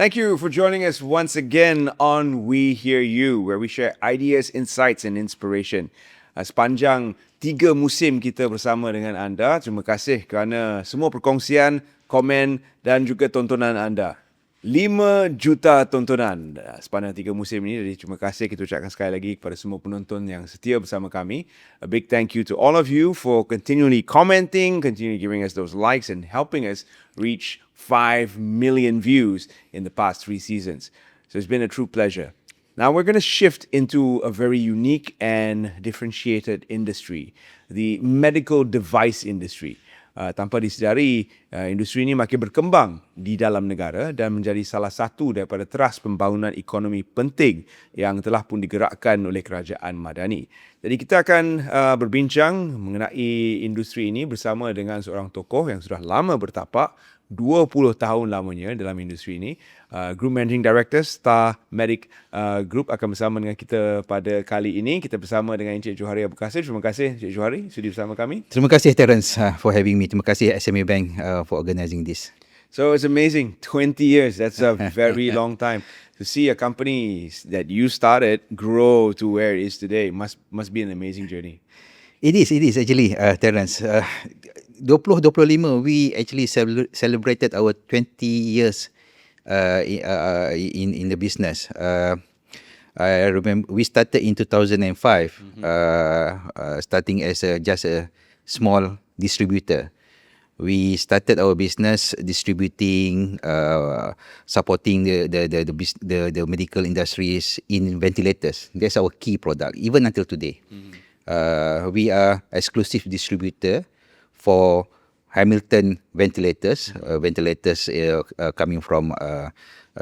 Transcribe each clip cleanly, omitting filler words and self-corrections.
Thank you for joining us once again on We Hear You, where we share ideas, insights and inspiration. Sepanjang 3 musim kita bersama dengan anda, terima kasih kerana semua perkongsian, komen dan juga tontonan anda. 5 juta tontonan sepanjang 3 musim ini. Jadi terima kasih kita ucapkan sekali lagi kepada semua penonton yang setia bersama kami. A big thank you to all of you for continually commenting, continually giving us those likes and helping us reach 5 million views in the past 3 seasons. So it's been a true pleasure. Now we're going to shift into a very unique and differentiated industry, the medical device industry. Tanpa disedari, industri ini makin berkembang di dalam negara dan menjadi salah satu daripada teras pembangunan ekonomi penting yang telah pun digerakkan oleh kerajaan Madani. Jadi kita akan berbincang mengenai industri ini bersama dengan seorang tokoh yang sudah lama bertapak, 20 tahun lamanya dalam industri ini. Group Managing Director Star Medik Group akan bersama dengan kita pada kali ini. Kita bersama dengan Encik Johari Abu Kasim. Terima kasih Encik Johari sudi bersama kami. Terima kasih Terence for having me. Terima kasih SMA Bank for organising this. So it's amazing, 20 years, that's a very long time. To see a company that you started grow to where it is today must be an amazing journey. It is actually, Terence. 2025, we actually celebrated our 20 years in the business. I remember we started in 2005, starting as just a small distributor. We started our business distributing, supporting the medical industries in ventilators. That's our key product, even until today. We are exclusive distributor for Hamilton ventilators, coming from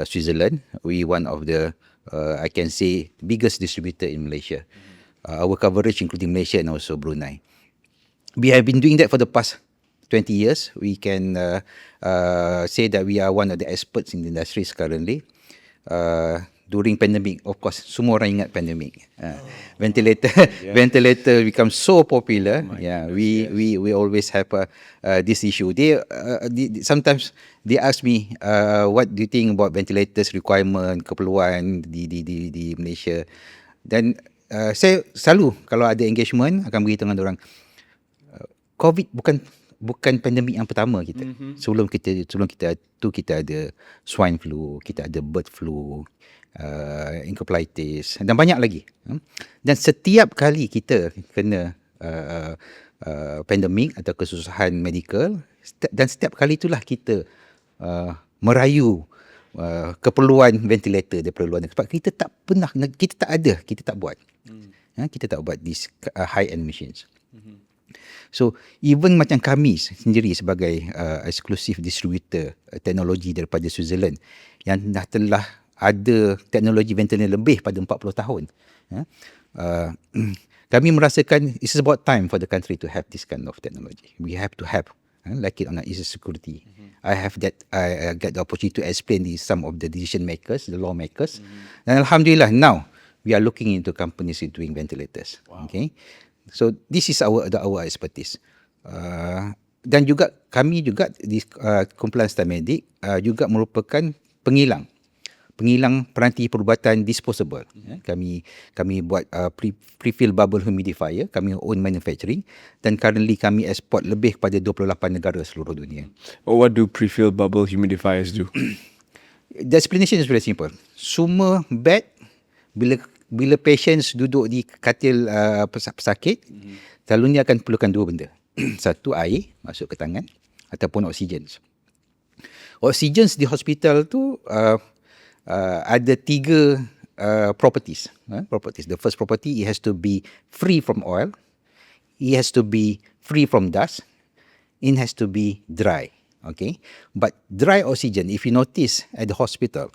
Switzerland. We one of the, I can say, biggest distributor in Malaysia. Our coverage including Malaysia and also Brunei. We have been doing that for the past 20 years. We can say that we are one of the experts in the industries currently. During pandemic, of course, semua orang ingat pandemic. Ventilator become so popular. We always have this issue. Sometimes they ask me, what do you think about ventilators requirement, keperluan di Malaysia? Dan saya selalu kalau ada engagement akan beritahu dengan orang, COVID bukan pandemik yang pertama kita. Sebelum kita ada swine flu, kita ada bird flu, encephalitis dan banyak lagi. Dan setiap kali kita kena pandemik atau kesusahan medical, dan setiap kali itulah kita merayu keperluan ventilator daripada luar negeri. Sebab kita tak pernah, kita tak buat. Kita tak buat this high end machines. So even macam kami sendiri sebagai exclusive distributor teknologi daripada Switzerland yang telah ada teknologi ventilator lebih pada 40 tahun, kami merasakan it's about time for the country to have this kind of technology. We have to have, like it or not, is a security. I get the opportunity to explain this some of the decision makers, the lawmakers. And Alhamdulillah, now we are looking into companies doing ventilators. Wow. Okay, so this is our expertise. Dan juga kami juga di kumpulan Star Medik juga merupakan pengilang peranti perubatan disposable. Kami buat pre-fill bubble humidifier, kami own manufacturing, dan currently kami export lebih kepada 28 negara seluruh dunia. What do pre-fill bubble humidifiers do? The explanation is very simple. Semua bed, bila patients duduk di katil pesakit, selalunya akan perlukan 2 benda. Satu, air masuk ke tangan, ataupun oksigen. Oksigen di hospital tu ada 3 properties. The first property, it has to be free from oil, it has to be free from dust, it has to be dry. Okay, but dry oxygen, if you notice at the hospital,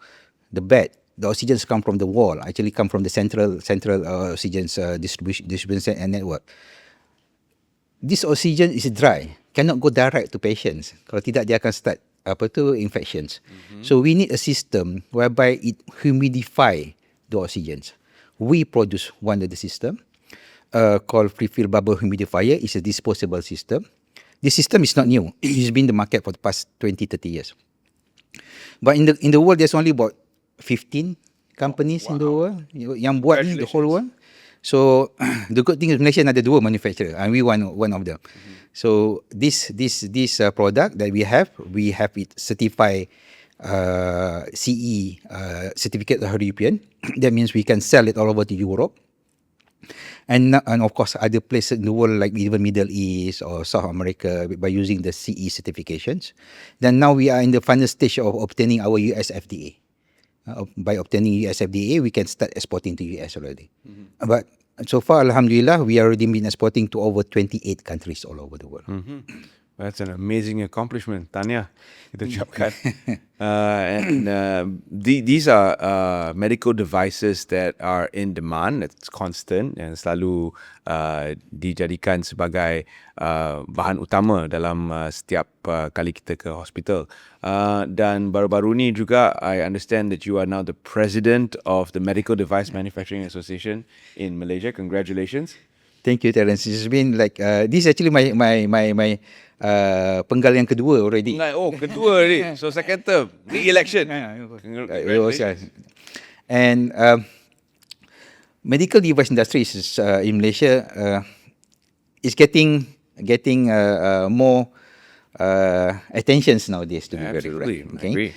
the bed, the oxygen come from the wall, actually come from the central oxygen distribution and network. This oxygen is dry, cannot go direct to patients. Kalau tidak, dia akan start infections. So we need a system whereby it humidify the oxygens. We produce one of the system called pre-fill bubble humidifier. It's a disposable system. This system is not new. It's been in the market for the past 20-30 years. But in the world, there's only about 15 companies in the world yang buat ni, the whole world. So the good thing is Malaysia ada 2 manufacturer and we one of them. So this product that we have it certified CE certificate of European. That means we can sell it all over to Europe. And of course other places in the world like even Middle East or South America by using the CE certifications. Then now we are in the final stage of obtaining our US FDA. By obtaining US FDA, we can start exporting to US already. But so far, Alhamdulillah, we already been exporting to over 28 countries all over the world. That's an amazing accomplishment, Tanya. Kita ucapkan. These are medical devices that are in demand. It's constant and selalu dijadikan sebagai bahan utama dalam setiap kali kita ke hospital. Dan baru-baru ni juga, I understand that you are now the president of the Medical Device Manufacturing Association in Malaysia. Congratulations. Thank you, Terence. It's been like this is actually my penggal yang kedua already. Oh, kedua already. So second term, re-election. And medical device industry is in Malaysia is getting more attentions nowadays. To be very frank. I agree.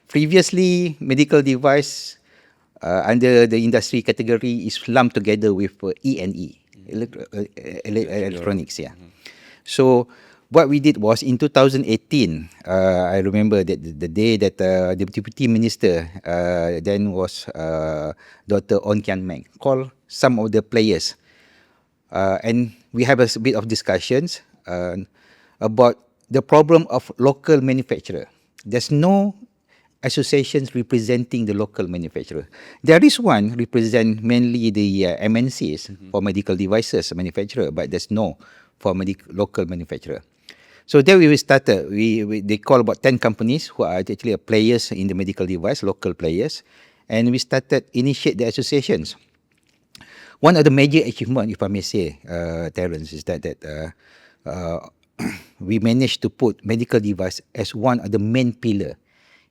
Previously, medical device under the industry category is lumped together with E&E, electronics. Yeah. So what we did was in 2018, I remember that the day that the Deputy Minister then was Dr. On Kian Meng called some of the players and we have a bit of discussions about the problem of local manufacturer. There's no associations representing the local manufacturer. There is one represent mainly the MNCs for medical devices manufacturer, but there's no for local manufacturer. So there we started. They call about 10 companies who are actually players in the medical device, local players, and we started initiate the associations. One of the major achievement, if I may say, Terence, is that we managed to put medical device as one of the main pillar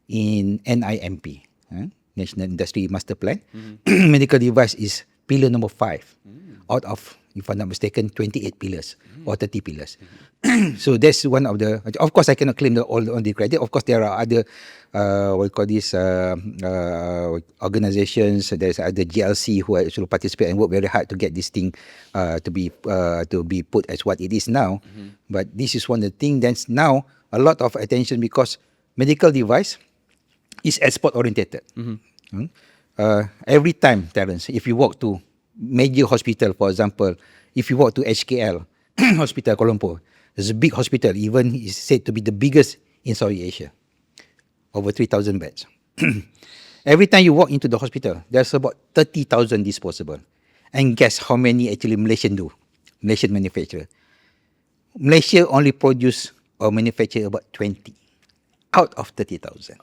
in NIMP, National Industry Master Plan. Medical device is pillar number 5 out of, if I'm not mistaken, 28 pillars or 30 pillars. So that's one of the, of course I cannot claim all the credit. Of course there are other, what we call this, organizations, there's other GLC who actually participate and work very hard to get this thing to be put as what it is now. But this is one of the things that's now a lot of attention because medical device is export oriented. Every time, Terence, if you walk to major hospital, for example, if you walk to HKL Hospital Kuala Lumpur, it's a big hospital, even is said to be the biggest in Southeast Asia, over 3,000 beds. Every time you walk into the hospital, there's about 30,000 disposable. And guess how many actually Malaysian manufacturer? Malaysia only produce or manufacture about 20 out of 30,000.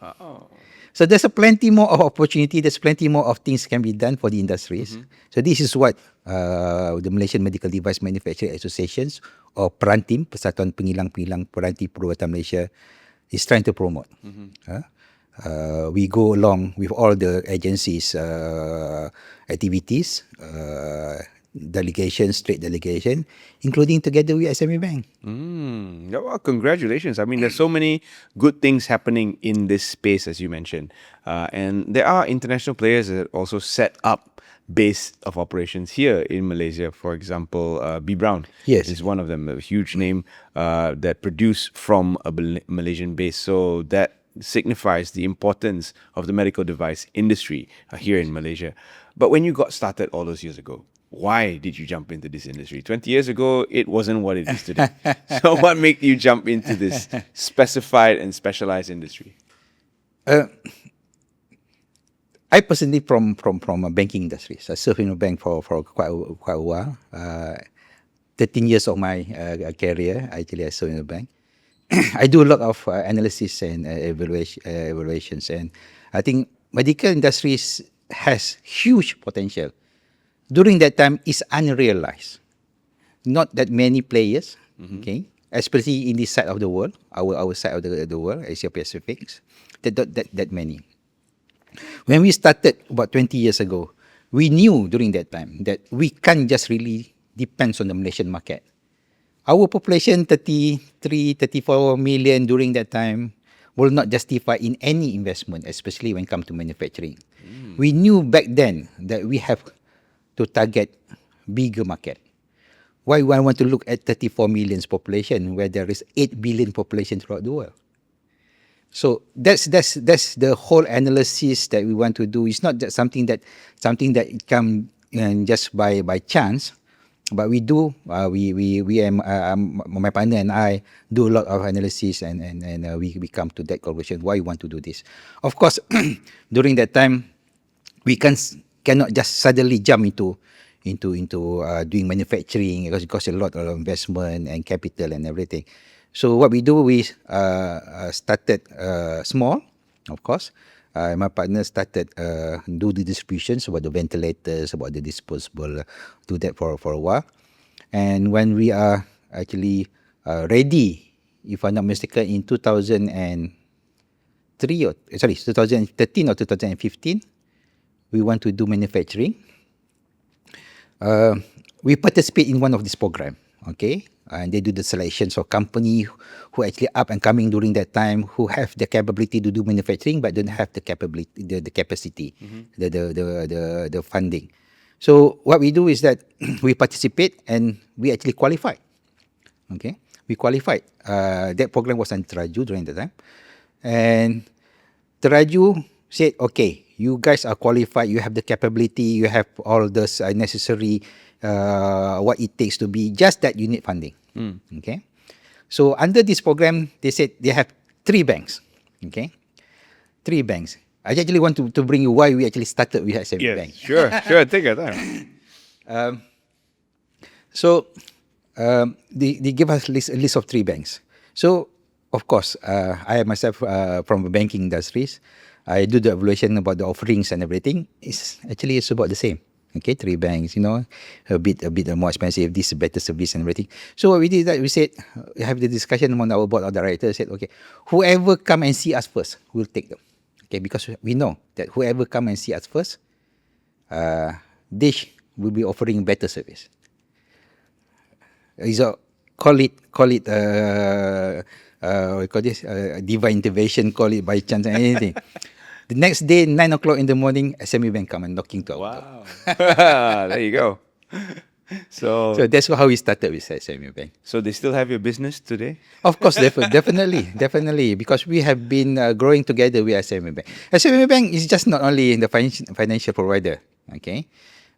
So there's a plenty more of opportunity. There's plenty more of things can be done for the industries. So this is what the Malaysian Medical Device Manufacturing Associations or Peranti, Persatuan Pengilang Peranti Perubatan Malaysia, is trying to promote. We go along with all the agencies' activities, delegation, trade delegation, including together with SME Bank. Well, congratulations. I mean, there's so many good things happening in this space, as you mentioned. And there are international players that also set up base of operations here in Malaysia. For example, B. Brown is one of them, a huge name that produce from a Malaysian base. So that signifies the importance of the medical device industry here in Malaysia. But when you got started all those years ago, why did you jump into this industry? 20 years ago, it wasn't what it is today. So what made you jump into this specified and specialized industry? I personally from a banking industry. So I served in a bank for quite a while. 13 years of my career, actually I served in a bank. I do a lot of analysis and evaluations, and I think medical industries has huge potential. During that time, it's unrealized. Not that many players, okay, especially in this side of the world, our side of the world, Asia Pacific, that many. When we started about 20 years ago, we knew during that time that we can't just really depend on the Malaysian market. Our population, 33, 34 million during that time, will not justify in any investment, especially when it comes to manufacturing. We knew back then that we have to target bigger market. Why I want to look at 34 million population where there is 8 billion population throughout the world? So that's the whole analysis that we want to do. It's not just something that it come just by chance, but we do. My partner and I do a lot of analysis, and we come to that conclusion why we want to do this. Of course, during that time, we cannot just suddenly jump into doing manufacturing because it costs a lot of investment and capital and everything. So what we do, we started small, of course. My partner started do the distributions about the ventilators, about the disposable, do that for a while. And when we are actually ready, if I'm not mistaken, in 2013 or 2015, we want to do manufacturing. We participate in one of this program, okay? And they do the selections of company who actually up and coming during that time, who have the capability to do manufacturing but don't have the capability, the capacity, the funding. So what we do is that we participate and we actually qualify. Okay, we qualified. That program was on Teraju during that time, and Teraju said, "Okay, you guys are qualified. You have the capability. You have all this necessary." What it takes to be, just that you need funding. Okay, so under this program, they said they have 3 banks. Okay, 3 banks. I actually want to bring you why we actually started with SME Bank. Sure, take your time. They give us a list of 3 banks. So of course, I myself from the banking industries, I do the evaluation about the offerings and everything. It's about the same. Okay, 3 banks, a bit more expensive. This is better service and everything. So what we did is that we said, we have the discussion among our board of directors. Said, okay, whoever come and see us first, we'll take them. Okay, because we know that whoever come and see us first, they will be offering better service. So call it we call this divine intervention, call it by chance, anything. The next day, 9 o'clock in the morning, SME Bank come and knocking to our door. There you go. So that's how we started with SME Bank. So they still have your business today? Of course, definitely, because we have been growing together with SME Bank. SME Bank is just not only in the financial provider. Okay,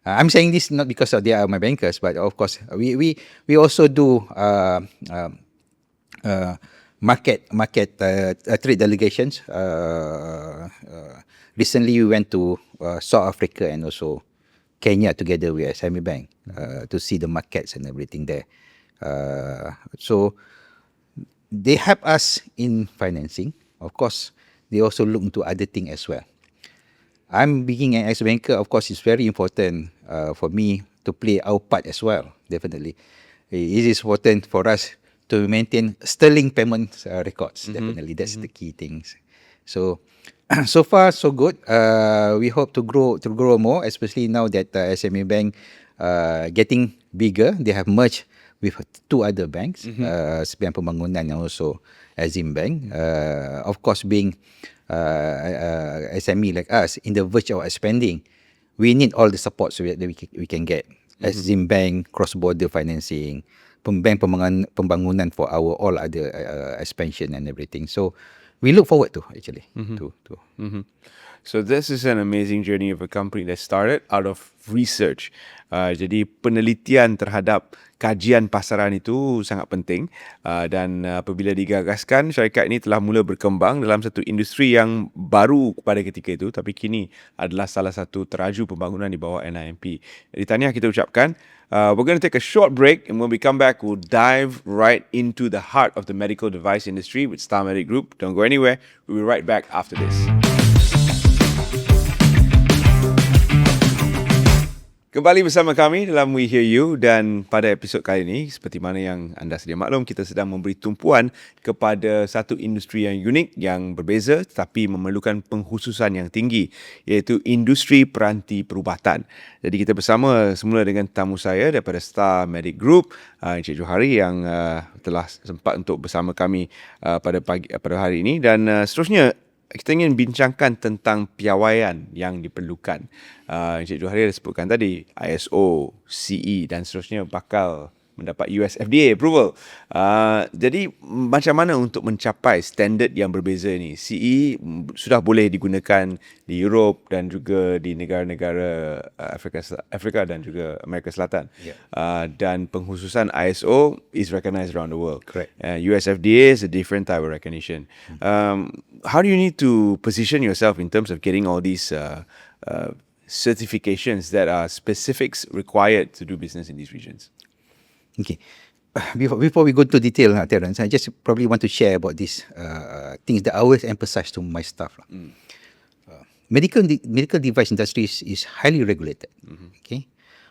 I'm saying this not because they are my bankers, but of course we also do market trade delegations. Recently, we went to South Africa and also Kenya together with SME Bank to see the markets and everything there. So they help us in financing. Of course, they also look into other things as well. I'm being an ex-banker, of course, it's very important for me to play our part as well, definitely. It is important for us to maintain sterling payment records. Definitely, that's the key things. So far so good. We hope to grow more, especially now that SME Bank getting bigger. They have merged with 2 other banks, Sebuah Pembangunan and also Azim Bank. Of course, being SME like us in the verge of expanding, we need all the support so that we can get. Azim Bank, cross-border financing, Bank Pembangunan for our all other expansion and everything. So we look forward to actually. So this is an amazing journey of a company that started out of research. Jadi penelitian terhadap kajian pasaran itu sangat penting, dan apabila digagaskan, syarikat ini telah mula berkembang dalam satu industri yang baru pada ketika itu, tapi kini adalah salah satu teraju pembangunan di bawah NIMP. Jadi tahniah kita ucapkan. We're going to take a short break, and when we come back, we'll dive right into the heart of the medical device industry with Star Medik Group. Don't go anywhere. We'll be right back after this. Kembali bersama kami dalam We Hear You, dan pada episod kali ini, seperti mana yang anda sedia maklum, kita sedang memberi tumpuan kepada satu industri yang unik, yang berbeza tetapi memerlukan pengkhususan yang tinggi, iaitu industri peranti perubatan. Jadi kita bersama semula dengan tamu saya daripada Star Medik Group, Encik Johari, yang telah sempat untuk bersama kami pada hari ini, dan seterusnya kita ingin bincangkan tentang piawaian yang diperlukan. Encik Johari ada sebutkan tadi ISO, CE dan seterusnya bakal mendapat US FDA approval. Jadi macam mana untuk mencapai standard yang berbeza ini? CE sudah boleh digunakan di Europe dan juga di negara-negara Afrika dan juga Amerika Selatan. Yeah. Dan pengkhususan ISO is recognized around the world. Correct. US FDA is a different type of recognition. How do you need to position yourself in terms of getting all these certifications that are specifics required to do business in these regions? Okay. Before we go into detail, Terence, I just probably want to share about these things that I always emphasize to my staff. Medical device industry is highly regulated. Okay,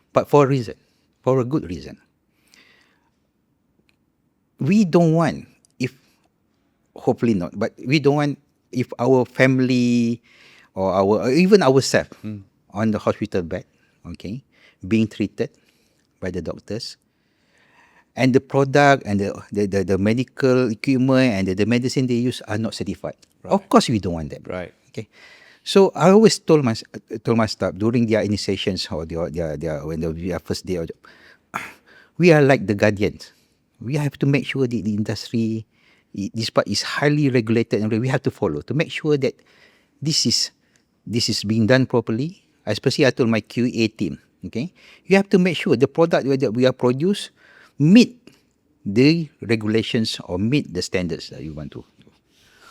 but for a reason, for a good reason. We don't want, hopefully not, but we don't want if our family or even ourselves on the hospital bed, okay, being treated by the doctors, and the product and the medical equipment and the medicine they use are not certified. Right. Of course, we don't want that. Right. Okay. So I always told my staff during their initiations or their first day of job, we are like the guardians. We have to make sure the industry, this part is highly regulated, and we have to follow to make sure that this is being done properly. Especially I told my QA team, okay, you have to make sure the product that we are produce meet the regulations or meet the standards that you want to.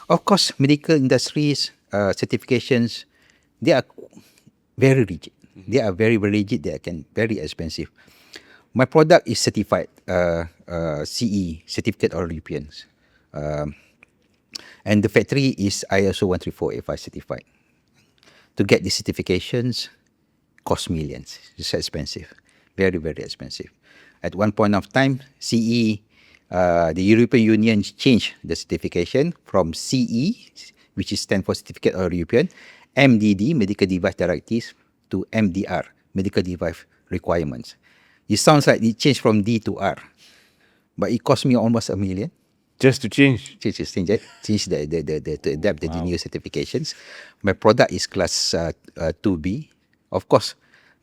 Of course, medical industries certifications, they are very rigid. They are very, very rigid. They can very expensive. My product is certified CE, Certificate of Europeans. And the factory is ISO 13485 certified. To get the certifications cost millions. It's expensive. Very, very expensive. At one point of time, CE, the European Union changed the certification from CE, which is stand for Certificate of European, MDD, Medical Device Directives, to MDR, Medical Device Requirements. It sounds like it changed from D to R, but it cost me almost $1 million. Just to change? Change to adapt the new certifications. My product is class 2B. Of course,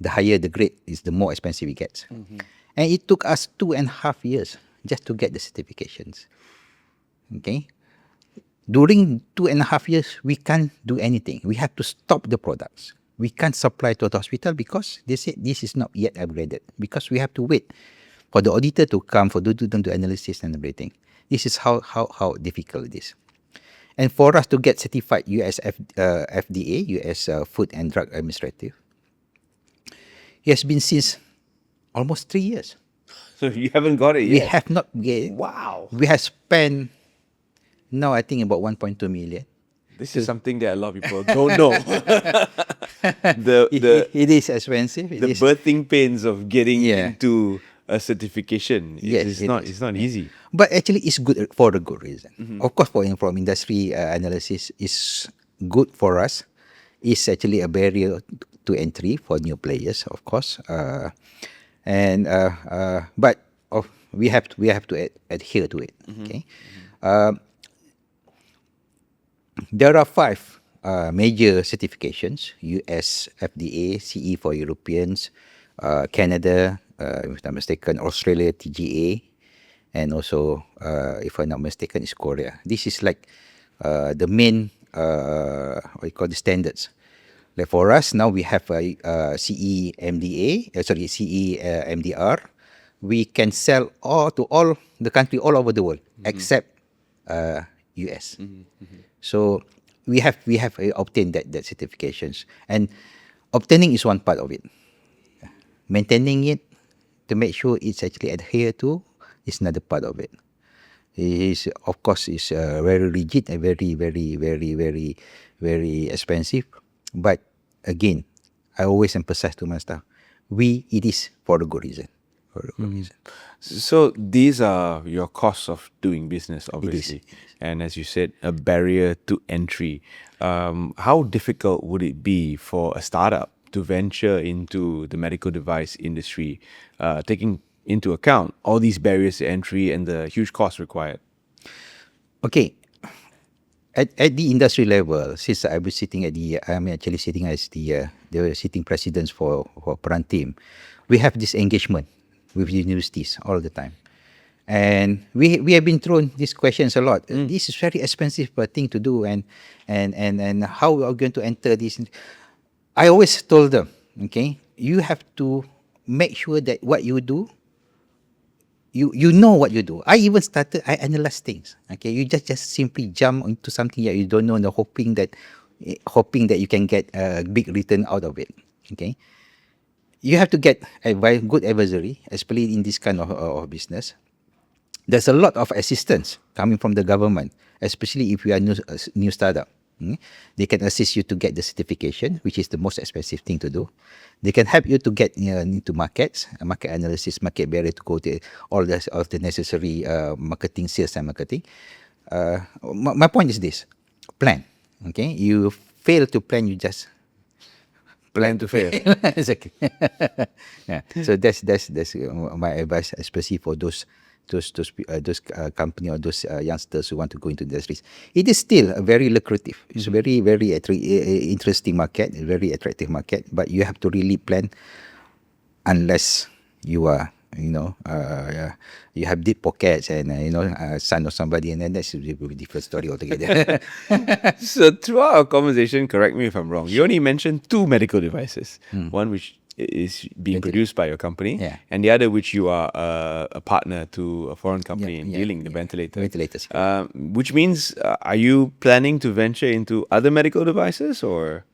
the higher the grade is, the more expensive it gets. And it took us 2.5 years just to get the certifications. Okay? During 2.5 years, we can't do anything. We have to stop the products. We can't supply to the hospital because they said this is not yet upgraded. Because we have to wait for the auditor to come, for them to do analysis and everything. This is how difficult it is. And for us to get certified US FDA, US Food and Drug Administrative, it has been since almost 3 years. So you haven't got it yet? We have not get it. Wow. We have spent, now I think about 1.2 million. This is something that a lot of people don't know. It is expensive. The birthing pains of getting Yeah. into a certification. Yes, It's not easy. But actually, it's good for a good reason. Of course, from industry analysis, is good for us. It's actually a barrier to entry for new players, of course. But we have to adhere to it. Okay. There are 5 major certifications: US FDA, CE for Europeans, Canada, if I'm not mistaken, Australia TGA, and also, if I'm not mistaken, is Korea. This is like the main the standards. Like for us now, we have CE MDA, CE MDR. We can sell to all the country all over the world except US. So we have obtained that certifications, and obtaining is one part of it. Maintaining it to make sure it's actually adhered to is another part of it. It is, of course, is very rigid and very, very, very, very, very expensive. But again, I always emphasize to my staff, it is for a good reason. For a good reason. So these are your costs of doing business, obviously, and as you said, a barrier to entry. How difficult would it be for a startup to venture into the medical device industry, taking into account all these barriers to entry and the huge costs required? Okay. At the industry level, since I'm actually sitting as the sitting presidents for Peranti, we have this engagement with universities all the time. And we have been thrown these questions a lot. This is very expensive thing to do, and how we are going to enter this. I always told them, okay, you have to make sure that what you do, you know what you do. I analyze things. Okay, you just simply jump into something that you don't know, and hoping that you can get a big return out of it. Okay, you have to get a very good advisory, especially in this kind of business. There's a lot of assistance coming from the government, especially if you are new startup. They can assist you to get the certification, which is the most expensive thing to do. They can help you to get into markets, market analysis, market barrier, to go to all the necessary marketing, sales and marketing. My point is this: plan. Okay, you fail to plan, you just Plan to fail. Exactly. Yeah. So that's my advice, especially for those company or those youngsters who want to go into industries. It is still a very lucrative. It's a very interesting market, a very attractive market. But you have to really plan, unless you are you have deep pockets and son of somebody, and then that's a different story altogether. So throughout our conversation, correct me if I'm wrong, you only mentioned two medical devices. One which is being produced by your company, and the other which you are a partner to a foreign company in dealing the ventilator. Ventilators. Which means, are you planning to venture into other medical devices, or?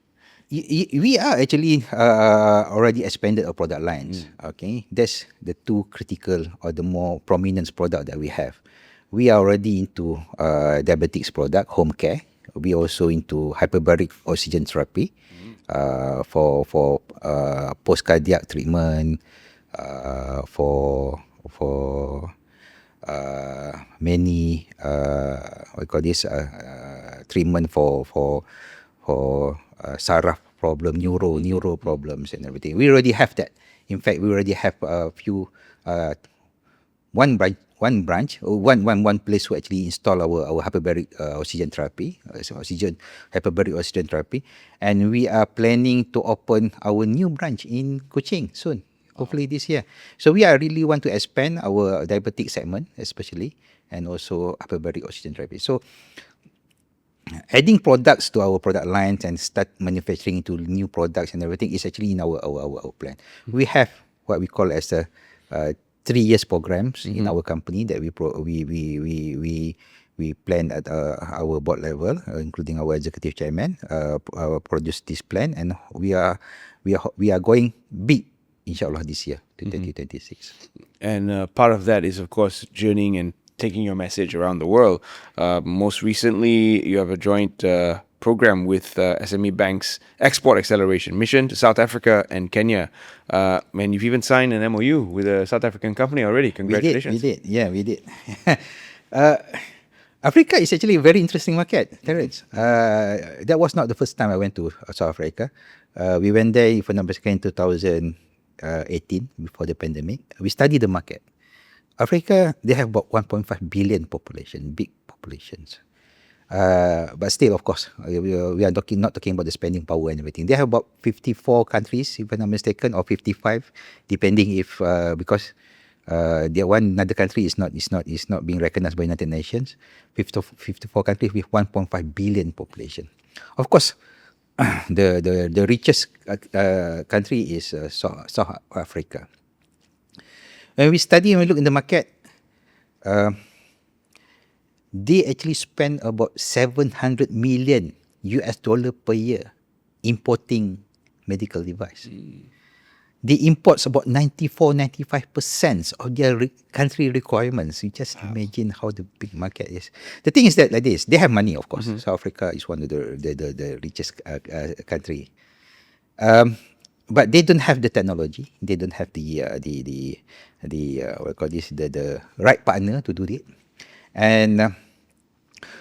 We are actually already expanded our product lines. Okay, that's the two critical or the more prominent product that we have. We are already into diabetics product, home care. We also into hyperbaric oxygen therapy for post cardiac treatment, for many what you call this treatment for saraf problem, neuro problems and everything. We already have that. In fact, we already have a few one branch, one place who actually install our hyperbaric oxygen therapy, hyperbaric oxygen therapy, and we are planning to open our new branch in Kuching soon. Hopefully this year. So we are really want to expand our diabetic segment, especially, and also hyperbaric oxygen therapy. So adding products to our product lines and start manufacturing into new products and everything is actually in our plan. We have what we call as a 3 years programs in our company that we plan at our board level, including our executive chairman, produce this plan, and we are going big, inshallah, this year to 2026. And part of that is, of course, journeying and taking your message around the world. Most recently, you have a joint program with SME Bank's Export Acceleration Mission to South Africa and Kenya. And you've even signed an MOU with a South African company already. Congratulations. We did. Yeah, we did. Africa is actually a very interesting market, Terence. That was not the first time I went to South Africa. We went there, if I'm not mistaken, in 2018, before the pandemic. We studied the market. Africa, they have about 1.5 billion population, big populations. But still, of course, we are not talking about the spending power and everything. They have about 54 countries, if I'm not mistaken, or 55, depending if because another country is not being recognized by United Nations. 54 countries with 1.5 billion population. Of course, the richest country is South Africa. When we study and we look in the market, they actually spend about $700 million per year importing medical device. They import about 94-95% of their country requirements. You just imagine how the big market is. The thing is that like this, they have money, of course. South Africa is one of the richest country. but they don't have the technology. They don't have the what we call this, the right partner to do it. And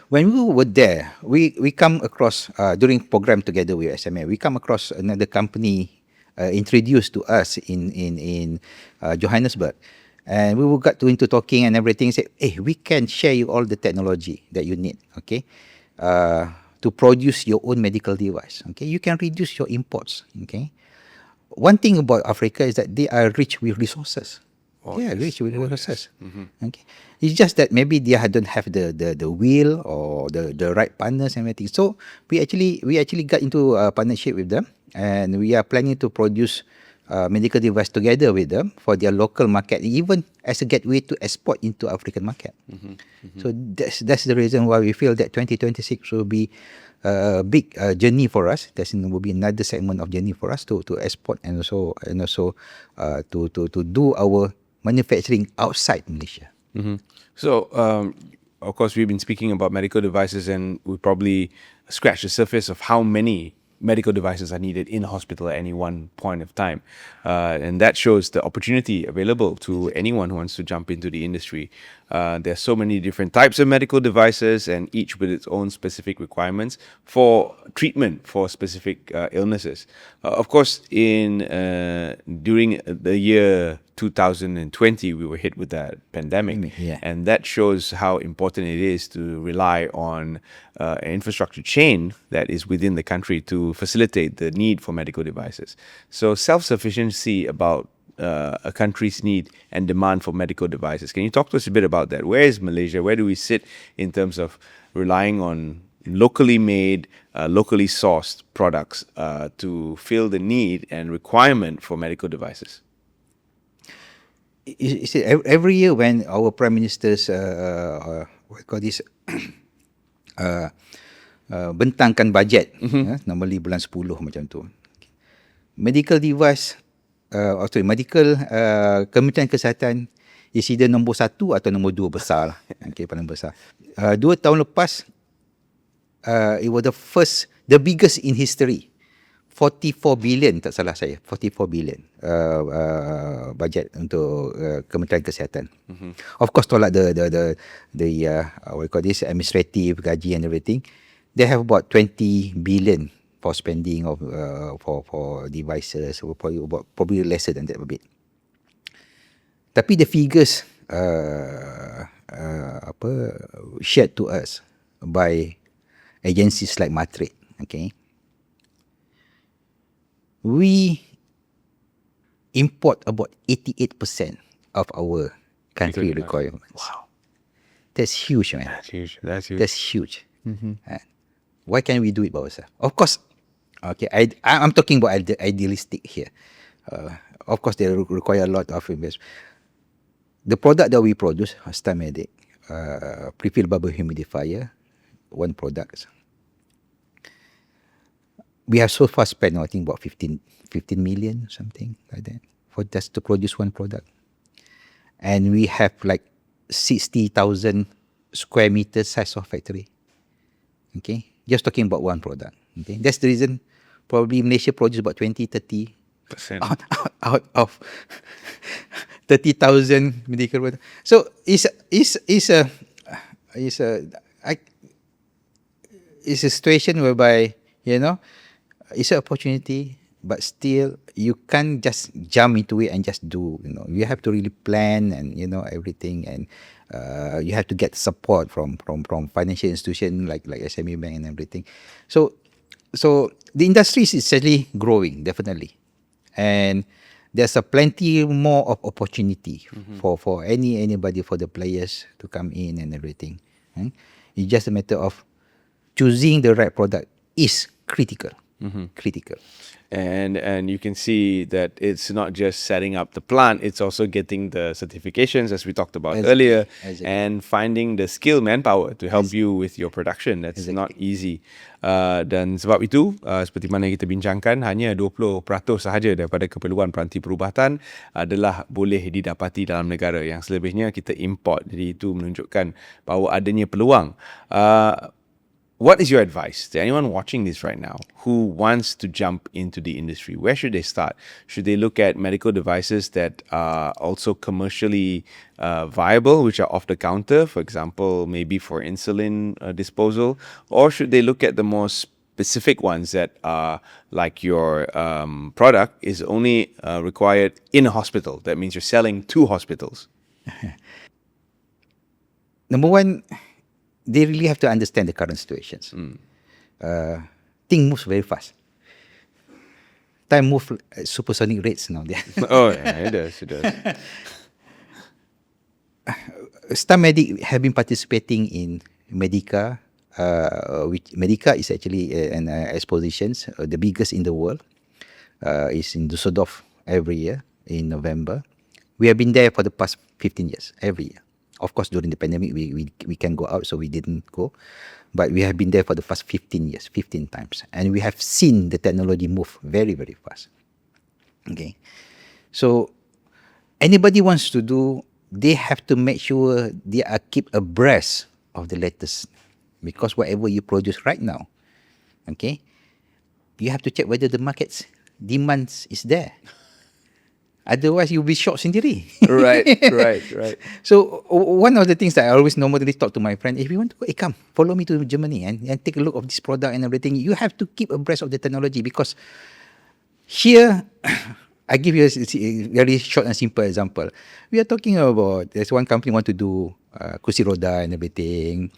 when we were there, we come across during program together with SMA, we come across another company introduced to us in Johannesburg, and we got into talking and everything. Said, hey, we can share you all the technology that you need, okay, to produce your own medical device. Okay, you can reduce your imports. Okay, one thing about Africa is that they are rich with resources. Rich with resources. Okay, it's just that maybe they don't have the will or the right partners and everything. So we actually got into a partnership with them, and we are planning to produce medical device together with them for their local market, even as a gateway to export into African market. So that's the reason why we feel that 2026 will be a big journey for us. Will be another segment of journey for us to export and also to do our manufacturing outside Malaysia. So, of course, we've been speaking about medical devices, and we probably scratched the surface of how many medical devices are needed in a hospital at any one point of time. And that shows the opportunity available to anyone who wants to jump into the industry. There are so many different types of medical devices, and each with its own specific requirements for treatment for specific illnesses. Of course, during the year 2020, we were hit with that pandemic, and that shows how important it is to rely on an infrastructure chain that is within the country to facilitate the need for medical devices. So self-sufficiency about a country's need and demand for medical devices. Can you talk to us a bit about that? Where is Malaysia? Where do we sit in terms of relying on locally made, locally sourced products to fill the need and requirement for medical devices? You see, every year when our prime ministers what call this bentangkan bajet, normally bulan 10 macam tu, medical device medical Kementerian Kesihatan is either nombor 1 atau nombor 2 besar lah. Okay, paling besar. 2 tahun lepas it was the biggest in history. 44 billion, tak salah saya, 44 billion bajet untuk Kementerian Kesihatan. Of course, tolak the what we call this, administrative gaji and everything. They have about 20 billion for spending of for devices, probably lesser than that a bit. Tapi the figures shared to us by agencies like Matrix, okay, we import about 88% of our country requirements. Wow. That's huge, man. That's huge. That's huge. Why can't we do it by ourselves? Of course, okay, I'm talking about idealistic here. Of course, they require a lot of investment. The product that we produce, Medik, pre-filled bubble humidifier, one product. We have so far spent, I think, about 15 million, something like that, for just to produce one product. And we have like 60,000 square meters size of factory. Okay, just talking about one product. Okay, that's the reason probably Malaysia produce about 20-30% out of 30,000 medical products. So it's a situation whereby, you know, it's an opportunity, but still you can't just jump into it and just do. You know, you have to really plan and, you know, everything, and you have to get support from financial institutions like SME Bank and everything. So the industry is actually growing, definitely, and there's a plenty more of opportunity for anybody, for the players to come in and everything. It's just a matter of choosing the right product is critical. Critical. And you can see that it's not just setting up the plant, it's also getting the certifications, as we talked about earlier, and finding the skilled manpower to help you with your production. That's not easy. Dan sebab itu, seperti mana kita bincangkan, hanya 20% sahaja daripada keperluan peranti perubatan adalah boleh didapati dalam negara. Yang selebihnya kita import. Jadi itu menunjukkan bahawa adanya peluang. what is your advice to anyone watching this right now who wants to jump into the industry? Where should they start? Should they look at medical devices that are also commercially viable, which are off the counter, for example, maybe for insulin disposal? Or should they look at the more specific ones that are like your product is only required in a hospital? That means you're selling to hospitals. Number one, they really have to understand the current situations. Thing moves very fast. Time move at supersonic rates now. Oh, yeah, it does. It does. Star Medic have been participating in Medica, which Medica is actually an expositions, the biggest in the world. Is in Düsseldorf every year in November. We have been there for the past 15 years, every year. Of course, during the pandemic, we can go out, so we didn't go. But we have been there for the past 15 years, 15 times. And we have seen the technology move very, very fast. Okay. So, anybody wants to do, they have to make sure they are keep abreast of the latest. Because whatever you produce right now, okay, you have to check whether the market's demand is there. Otherwise, you'll be short sendiri. Right. So one of the things that I always normally talk to my friend, if you want to go, hey, come, follow me to Germany and take a look of this product and everything. You have to keep abreast of the technology because here, I give you a very short and simple example. We are talking about, there's one company want to do kursi roda and everything,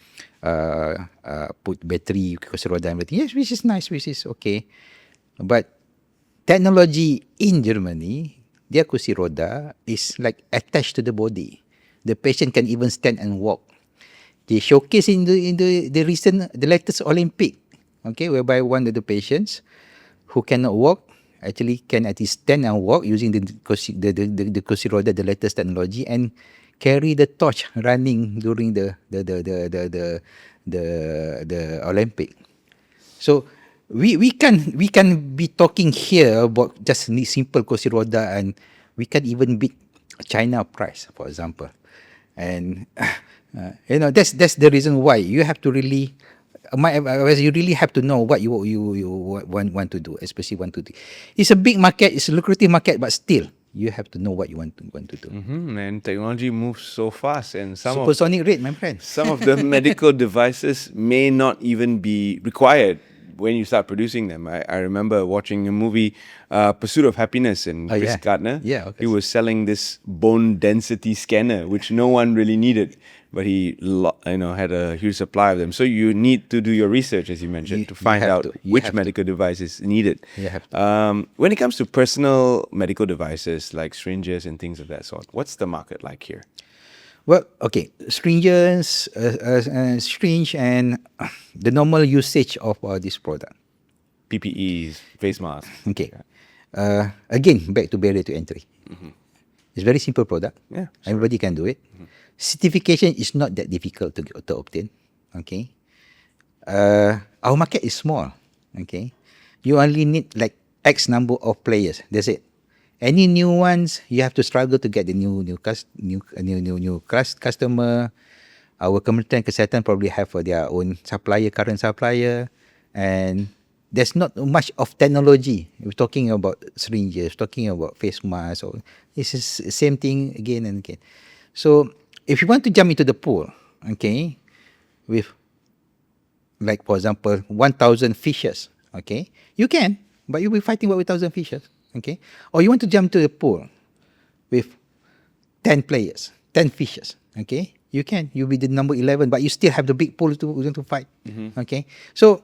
put battery, kursi roda and everything. Yes, which is nice, which is okay. But technology in Germany, their kursi roda is like attached to the body. The patient can even stand and walk. They showcase in the latest Olympic, okay, whereby one of the patients who cannot walk actually can at least stand and walk using the kursi roda, the latest technology, and carry the torch running during the Olympic. So we can be talking here about just simple kursi roda, and we can even beat China price, for example. And that's the reason why you have to really. You really have to know what you want to do, especially want to do. It's a big market, it's a lucrative market, but still you have to know what you want to do. And technology moves so fast, and supersonic rate, my friend. Some of the medical devices may not even be required when you start producing them. I remember watching a movie, Pursuit of Happiness, and Chris Gardner. Yeah, okay. He was selling this bone density scanner, which no one really needed, but he had a huge supply of them. So you need to do your research, as you mentioned, to find out which medical device is needed. You have to. When it comes to personal medical devices like syringes and things of that sort, what's the market like here? Well, okay, syringes, syringe, and the normal usage of this product. PPEs, face masks. Okay. Again, back to barrier to entry. It's a very simple product. Yeah, everybody can do it. Certification is not that difficult to obtain. Okay. Our market is small. Okay. You only need like X number of players. That's it. Any new ones, you have to struggle to get the new customer. Our Kementerian Kesihatan probably have their own current supplier, and there's not much of technology. We're talking about syringes, talking about face masks. So this is the same thing again and again. So if you want to jump into the pool, okay, with like for example 1,000 fishes, okay, you can, but you'll be fighting with 1,000 fishes. Okay, or you want to jump to the pool with 10 players, 10 fishes. Okay, you can. You'll be the number 11, but you still have the big pool to fight. Okay, so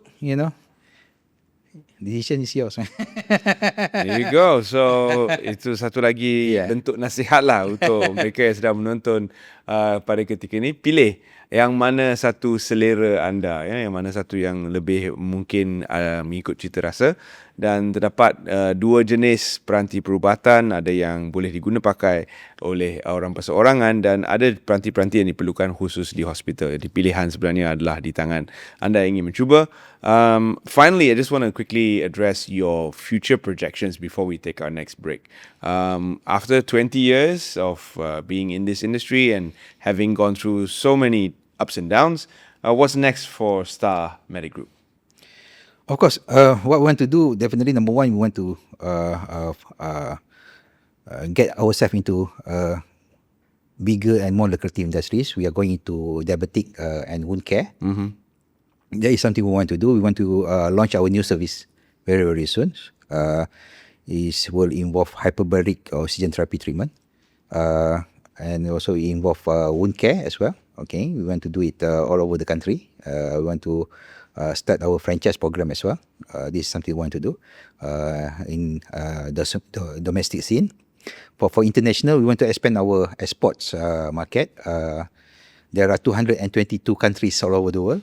decision is yours. There you go. So itu satu lagi bentuk nasihat lah untuk mereka yang sedang menonton pada ketika ini. Pilih yang mana satu selera anda, yang mana satu yang lebih mungkin mengikut cita rasa. Dan terdapat dua jenis peranti perubatan, ada yang boleh diguna pakai oleh orang perseorangan dan ada peranti-peranti yang diperlukan khusus di hospital. Jadi pilihan sebenarnya adalah di tangan anda yang ingin mencuba. Finally, I just want to quickly address your future projections before we take our next break. After 20 years of being in this industry and having gone through so many ups and downs, What's next for Star Medik Group? Of course, what we want to do, definitely number one, we want to get ourselves into bigger and more lucrative industries. We are going into diabetic and wound care. That is something we want to do. We want to launch our new service very, very soon. It will involve hyperbaric oxygen therapy treatment. And also involve wound care as well. Okay, we want to do it all over the country. We want to start our franchise program as well. This is something we want to do in the domestic scene. For international, we want to expand our exports market. There are 222 countries all over the world.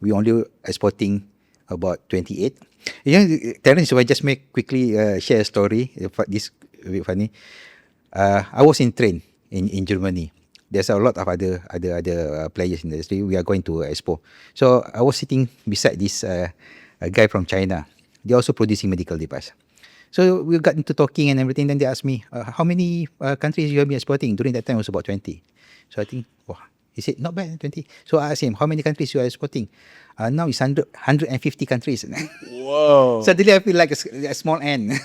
We only exporting about 28. You know, Terence, if I just quickly share a story. This a bit funny. I was in train in Germany. There's a lot of other players in the industry. We are going to Expo. So I was sitting beside this a guy from China. They're also producing medical device. So we got into talking and everything. Then they asked me, how many countries you have been exporting? During that time, it was about 20. So I think, wow. He said, not bad, 20. So I asked him, how many countries you are exporting? Now it's 150 countries. Whoa. Suddenly I feel like a small ant.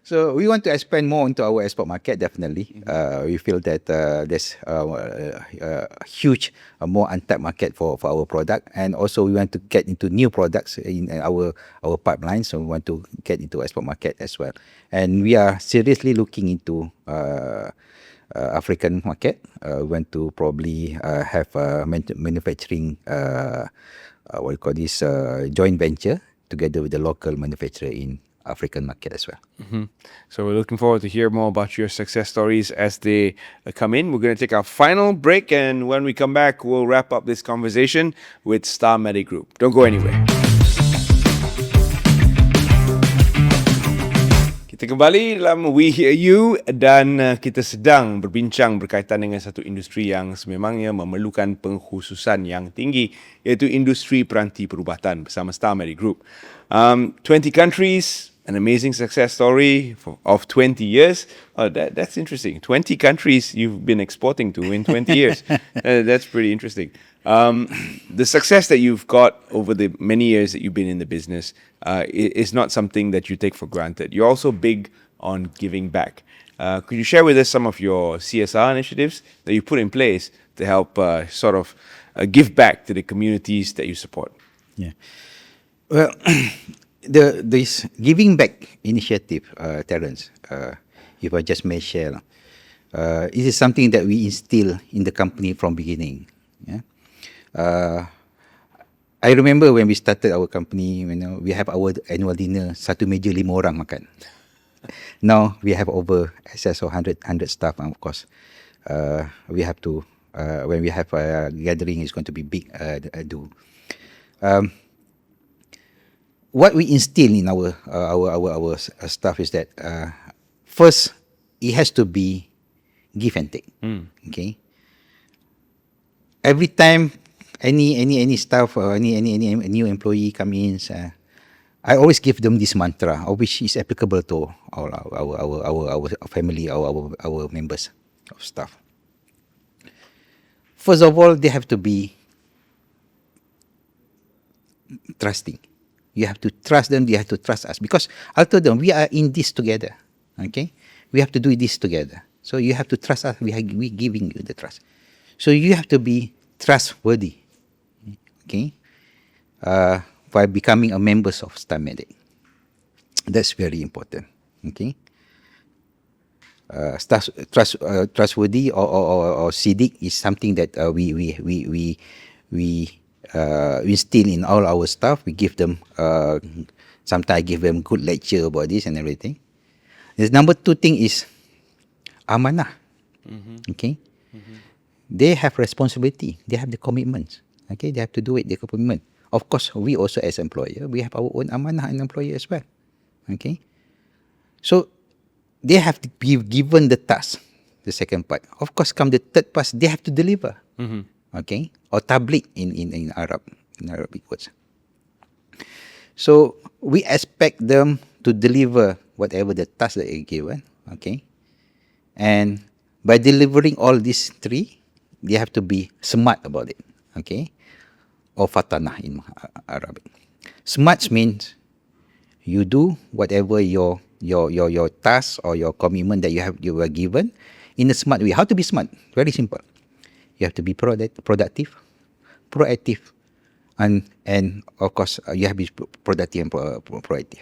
So we want to expand more into our export market, definitely. We feel that there's a huge, more untapped market for our product. And also we want to get into new products in our pipeline. So we want to get into export market as well. And we are seriously looking into African market. We want to probably have manufacturing, what you call this, joint venture together with the local manufacturer in African market as well. So we're looking forward to hear more about your success stories as they come in. We're going to take our final break, and when we come back, we'll wrap up this conversation with Star Medik Group. Don't go anywhere. Kita kembali dalam We Hear You dan kita sedang berbincang berkaitan dengan satu industri yang sememangnya memerlukan pengkhususan yang tinggi, iaitu industri peranti perubatan bersama Star Medik Group. 20 countries, an amazing success story of 20 years. Oh, that's interesting. 20 countries you've been exporting to in 20 years. That's pretty interesting. The success that you've got over the many years that you've been in the business is not something that you take for granted. You're also big on giving back. Could you share with us some of your CSR initiatives that you put in place to help give back to the communities that you support? Yeah. Well, this giving back initiative, Terence, if I just may share, it is something that we instill in the company from beginning. Yeah. I remember when we started our company, we have our annual dinner, satu meja 5 orang makan. Now we have over excess of 100 staff, and of course, we have to, when we have a gathering, it's going to be big. What we instill in our staff is that first, it has to be give and take. Okay. Every time any staff or any new employee come in, I always give them this mantra, which is applicable to all our family, our members of staff. First of all, they have to be trusting. You have to trust them. They have to trust us, because I told them we are in this together. Okay, we have to do this together. So you have to trust us. We giving you the trust. So you have to be trustworthy. Okay, by becoming a members of Star Medik. That's very important. Okay, trustworthy or CIDIC is something that we instill in all our staff. We give them, sometimes I give them good lecture about this and everything. The number 2 thing is amanah. Okay, they have responsibility. They have the commitment. Okay, they have to do it. The commitment. Of course, we also as employer, we have our own amanah and employer as well. Okay, so they have to be given the task. The second part, of course, come the third part. They have to deliver. Okay, or tabligh in Arabic words. So we expect them to deliver whatever the task that they given. Okay, and by delivering all these 3, they have to be smart about it. Okay, or fatanah in Arabic. Smart means you do whatever your task or your commitment that you were given in a smart way. How to be smart? Very simple. You have to be productive, proactive, and of course you have to be productive and proactive.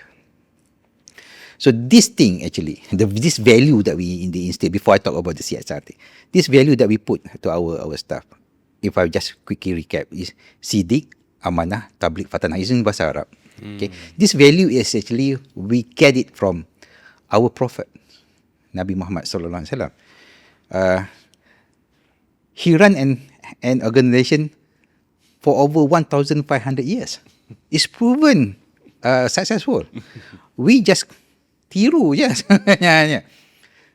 So this thing actually, this value that we instead before I talk about the CSR thing, this value that we put to our staff, if I just quickly recap, is sidik, amanah, tabligh, fatanah. It's in bahasa Arab. Okay, this value is actually we get it from our Prophet Nabi Muhammad sallallahu alaihi wasallam. He ran an organization for over 1,500 years. It's proven successful. We just tiru je. Yeah.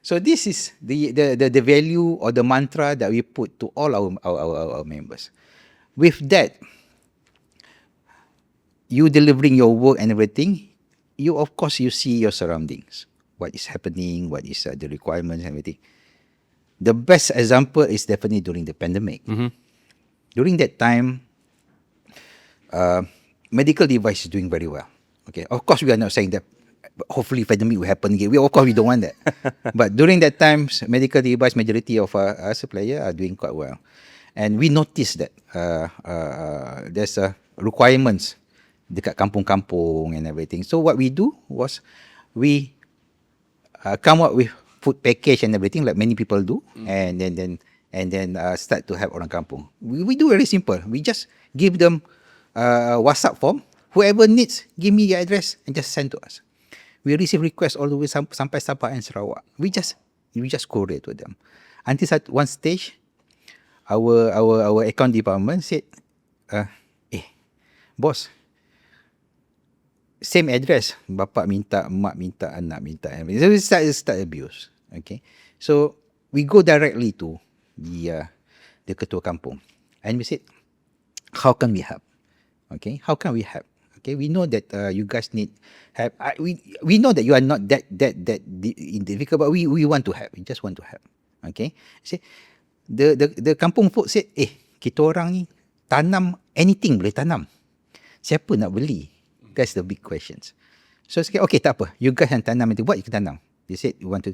So this is the value or the mantra that we put to all our members. With that, you delivering your work and everything, you of course you see your surroundings, what is happening, what is the requirements and everything. The best example is definitely during the pandemic. During that time, medical device is doing very well. Okay, of course we are not saying that hopefully pandemic will happen again. Of course we don't want that. But during that time, medical device majority of our supplier are doing quite well, and we noticed that there's requirements dekat kampung-kampung and everything. So what we do was we come up with food package and everything like many people do, and then start to have orang kampung. We do very simple. We just give them WhatsApp form. Whoever needs, give me your address and just send to us. We receive requests all the way sampai Sabah and Sarawak. We just courier to them. Until at one stage, our account department said, boss, same address, bapa minta, mak minta, anak minta. So we start abuse. Okay, so we go directly to the ketua kampung, and we said, how can we help? Okay, how can we help? Okay, we know that you guys need help. We know that you are not that difficult, but we want to help. We just want to help. Okay, say the kampung folk said, kita orang ni tanam anything boleh tanam. Siapa nak beli? That's the big questions. So saya okay, tak apa. You guys yang tanam itu, what you can tanam? They said you want to,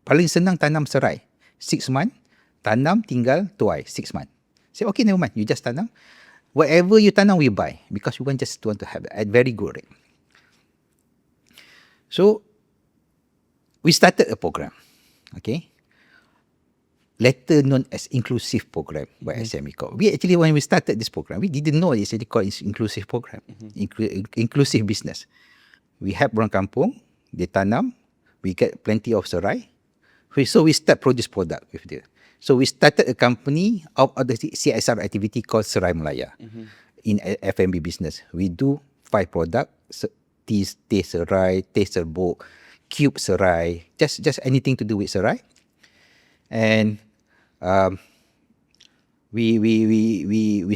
paling senang tanam serai. 6 months, tanam tinggal tuai 6 months. Say okay, never mind. You just tanam. Whatever you tanam, we buy because we just want to have it at very good rate. So we started a program. Okay. Later known as inclusive program by SME Corp. We actually, when we started this program, we didn't know it's actually called inclusive program, inclusive business. We help orang kampung, they tanam, we get plenty of serai, so we start produce product with them. So we started a company of the CSR activity called Serai Melaya in F&B business. We do 5 products: teh serai, teh serbuk, cube serai, just anything to do with serai, and we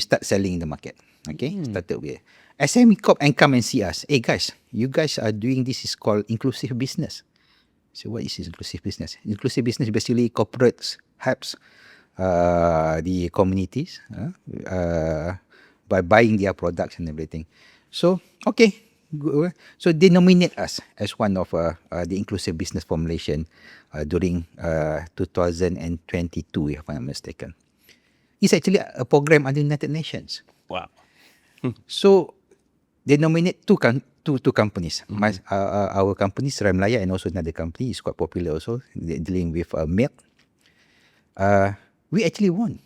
start selling in the market. Okay, started with SME Corp and come and see us. Hey guys, you guys are doing this is called inclusive business. So what is inclusive business? Inclusive business basically corporates helps the communities by buying their products and everything. So okay, so they nominate us as one of the inclusive business formulation during 2022, if I'm not mistaken. It's actually a program under the United Nations. Wow. So they nominate two companies. Our company, Serai Melaya, and also another company is quite popular also, dealing with milk. We actually won.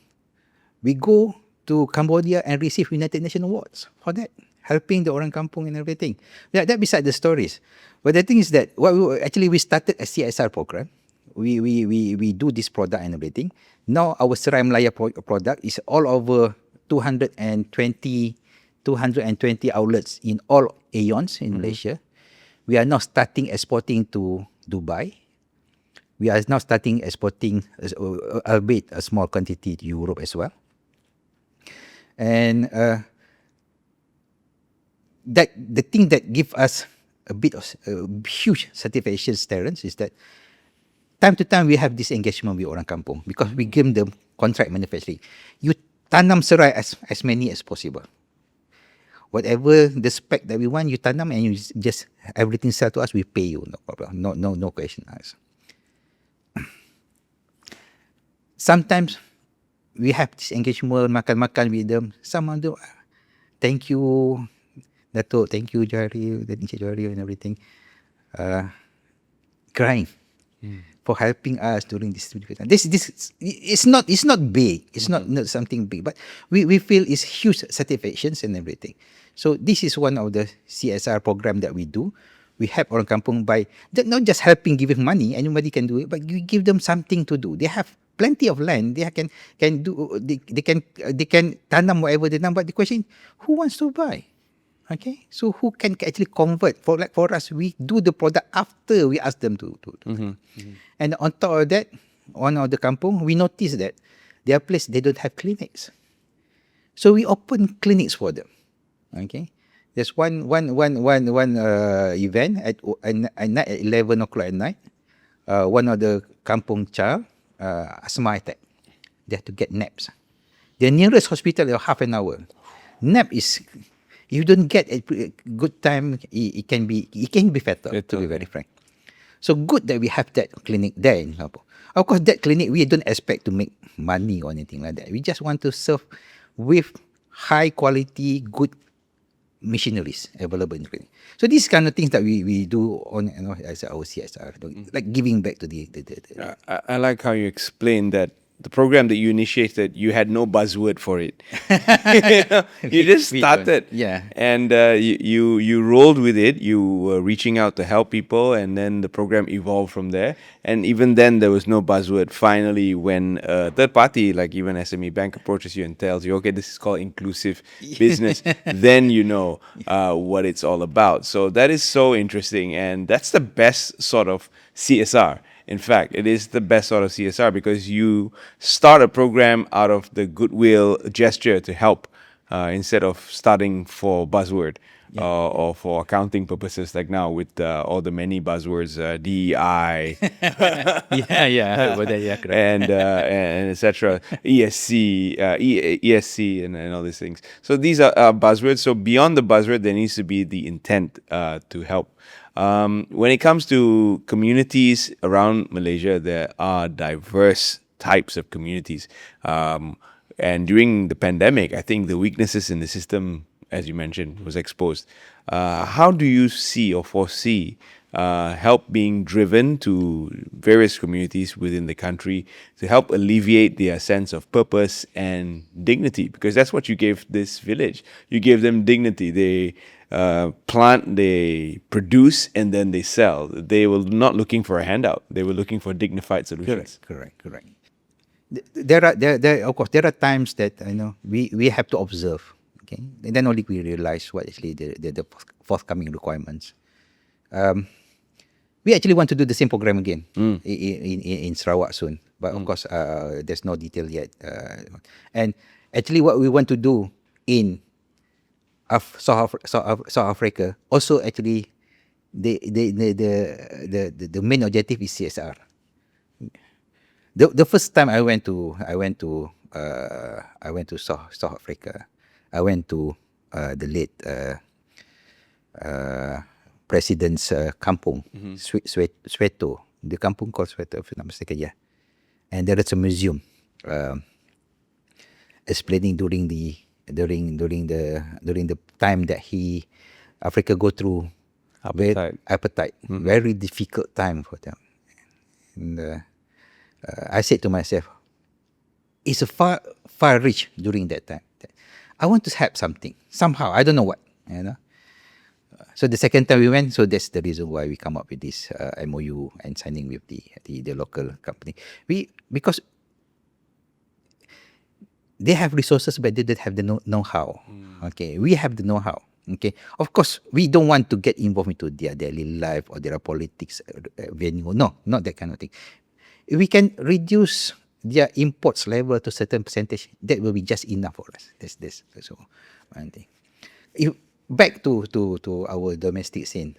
We go to Cambodia and receive United Nations awards for that, helping the orang kampung and everything. That beside the stories. But the thing is that we started a CSR program. We do this product and everything. Now our Serai Melaya product is all over 220 outlets in all aeons in Malaysia. We are now starting exporting to Dubai. We are now starting exporting, albeit a small quantity, to Europe as well. And that the thing that gives us a bit of huge satisfaction, Terence, is that time to time we have this engagement with orang kampung because we give them contract manufacturing. You tanam serai as many as possible. Whatever the spec that we want, you tanam and you just everything sell to us, we pay you, no problem. No question asked. Sometimes we have this engagement, makan-makan with them. Some of them, thank you, Datuk, thank you, Johari, Encik Johari and everything. Crying for helping us during this difficult time. This it's not big. It's not something big, but we feel it's huge satisfactions and everything. So this is one of the CSR program that we do. We help orang kampung by not just helping, giving money. Anybody can do it, but we give them something to do. They have plenty of land. They can do. They can tanam whatever they tanam. But the question, who wants to buy? Okay, so who can actually convert? For us, we do the product after we ask them to. And on top of that, one of the kampung, we notice that their place they don't have clinics, so we open clinics for them. Okay, there's one event at night at 11 o'clock at night. One of the kampung child asthma attack. They have to get naps. The nearest hospital is half an hour. Nap is, if you don't get a good time, it can be fatal. To be very frank. So good that we have that clinic there in Singapore. Of course, that clinic we don't expect to make money or anything like that. We just want to serve with high quality, good machineries available in the clinic. So these kind of things that we do on as our CSR, like giving back to the I like how you explained that the program that you initiated, you had no buzzword for it. You just started, and you rolled with it. You were reaching out to help people, and then the program evolved from there. And even then, there was no buzzword. Finally, when a third party, like even SME Bank, approaches you and tells you, okay, this is called inclusive business, then you know what it's all about. So that is so interesting, and that's the best sort of CSR. In fact, it is the best sort of CSR because you start a program out of the goodwill gesture to help instead of starting for buzzword or for accounting purposes like now with all the many buzzwords, DEI, and etc. ESC, ESC, and all these things. So these are buzzwords. So beyond the buzzword, there needs to be the intent to help. When it comes to communities around Malaysia, there are diverse types of communities. And during the pandemic, I think the weaknesses in the system, as you mentioned, was exposed. How do you see or foresee help being driven to various communities within the country to help alleviate their sense of purpose and dignity? Because that's what you gave this village. You gave them dignity. They plant, they produce, and then they sell. They were not looking for a handout. They were looking for dignified solutions. Correct. There are times that we have to observe. Okay, and then only we realize what actually the forthcoming requirements. We actually want to do the same program again in Sarawak soon, but of course there's no detail yet. And actually, what we want to do in South Africa also actually the main objective is CSR. The first time I went to South Africa, I went to the late president's kampung, Soweto, the kampung called Soweto, if I'm not mistaken, and there is a museum explaining during the time that Africa go through appetite, very difficult time for them. And I said to myself, it's a far reach during that time. I want to help something somehow. I don't know what, So the second time we went, so that's the reason why we come up with this MOU and signing with the local company. Because they have resources, but they don't have the know-how. Okay, we have the know-how. Okay, of course, we don't want to get involved into their daily life or their politics venue. No, not that kind of thing. We can reduce their imports level to a certain percentage. That will be just enough for us. That's so one thing. Back to our domestic scene.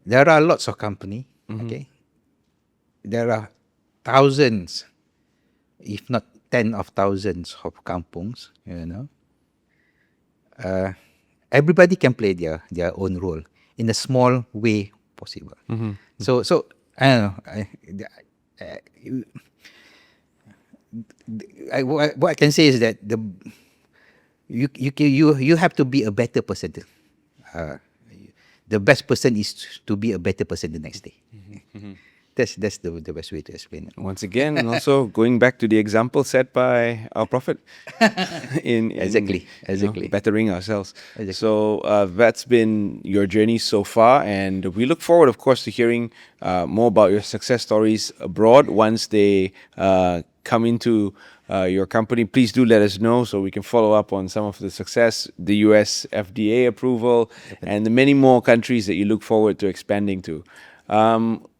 There are lots of company. Okay, there are thousands, if not ten of thousands of kampungs, everybody can play their own role in a small way possible. So I don't know. What I can say is that you have to be a better person. The best person is to be a better person the next day. That's the best way to explain it. Once again, and also going back to the example set by our Prophet in Exactly. bettering ourselves. Exactly. So that's been your journey so far, and we look forward, of course, to hearing more about your success stories abroad once they come into your company. Please do let us know so we can follow up on some of the success, the US FDA approval, and the many more countries that you look forward to expanding to.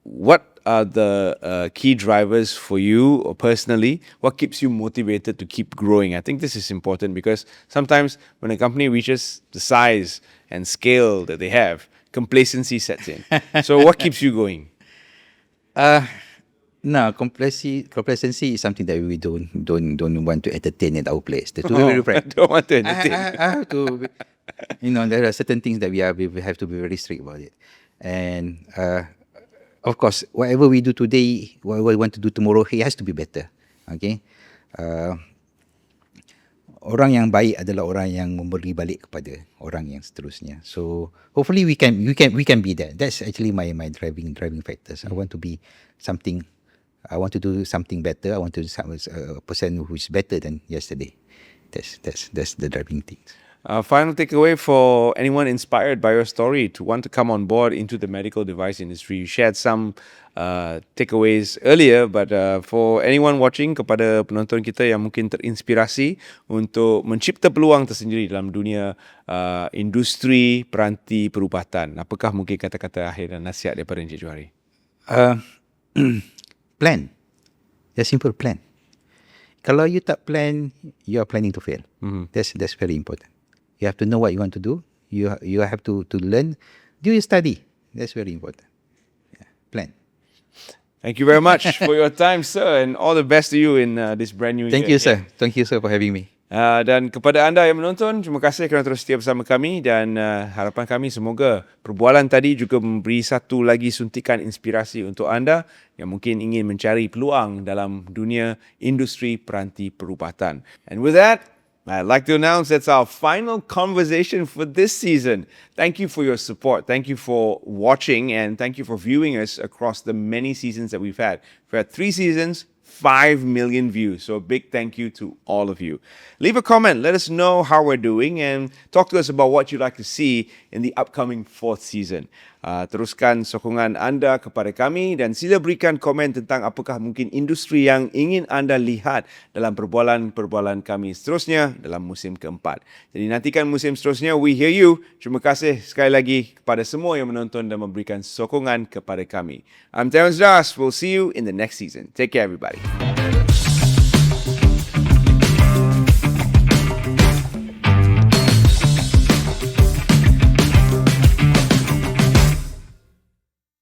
What are the key drivers for you or personally? What keeps you motivated to keep growing? I think this is important because sometimes when a company reaches the size and scale that they have, complacency sets in. So what keeps you going? No, complacency is something that we don't want to entertain at our place. To be very frank. I don't want to entertain. I have to, there are certain things that we have to be very strict about it. And of course, whatever we do today, whatever we want to do tomorrow, it has to be better. Okay? Orang yang baik adalah orang yang memberi balik kepada orang yang seterusnya. So hopefully we can be that. That's actually my driving factors. I want to be something. I want to do something better. I want to be a person who is better than yesterday. That's the driving thing. Final takeaway for anyone inspired by your story to want to come on board into the medical device industry. You shared some takeaways earlier, but for anyone watching, kepada penonton kita yang mungkin terinspirasi untuk mencipta peluang tersendiri dalam dunia industri peranti perubatan, apakah mungkin kata-kata akhir dan nasihat daripada Encik Johari? Plan. Just simple plan. Kalau you tak plan, you are planning to fail. That's very important. You have to know what you want to do. You have to learn. Do your study. That's very important. Yeah. Plan. Thank you very much for your time, sir, and all the best to you in this brand new year. Thank you, sir. Thank you, sir, for having me. Dan kepada anda yang menonton, terima kasih kerana terus setia bersama kami dan harapan kami semoga perbualan tadi juga memberi satu lagi suntikan inspirasi untuk anda yang mungkin ingin mencari peluang dalam dunia industri peranti perubatan. And with that, I'd like to announce that's our final conversation for this season. Thank you for your support. Thank you for watching and thank you for viewing us across the many seasons that we've had. We've had 3 seasons, 5 million views. So a big thank you to all of you. Leave a comment. Let us know how we're doing and talk to us about what you'd like to see in the upcoming 4th season. Teruskan sokongan anda kepada kami dan sila berikan komen tentang apakah mungkin industri yang ingin anda lihat dalam perbualan-perbualan kami seterusnya dalam musim keempat. Jadi nantikan musim seterusnya. We hear you. Terima kasih sekali lagi kepada semua yang menonton dan memberikan sokongan kepada kami. I'm Terence Das. We'll see you in the next season. Take care, everybody.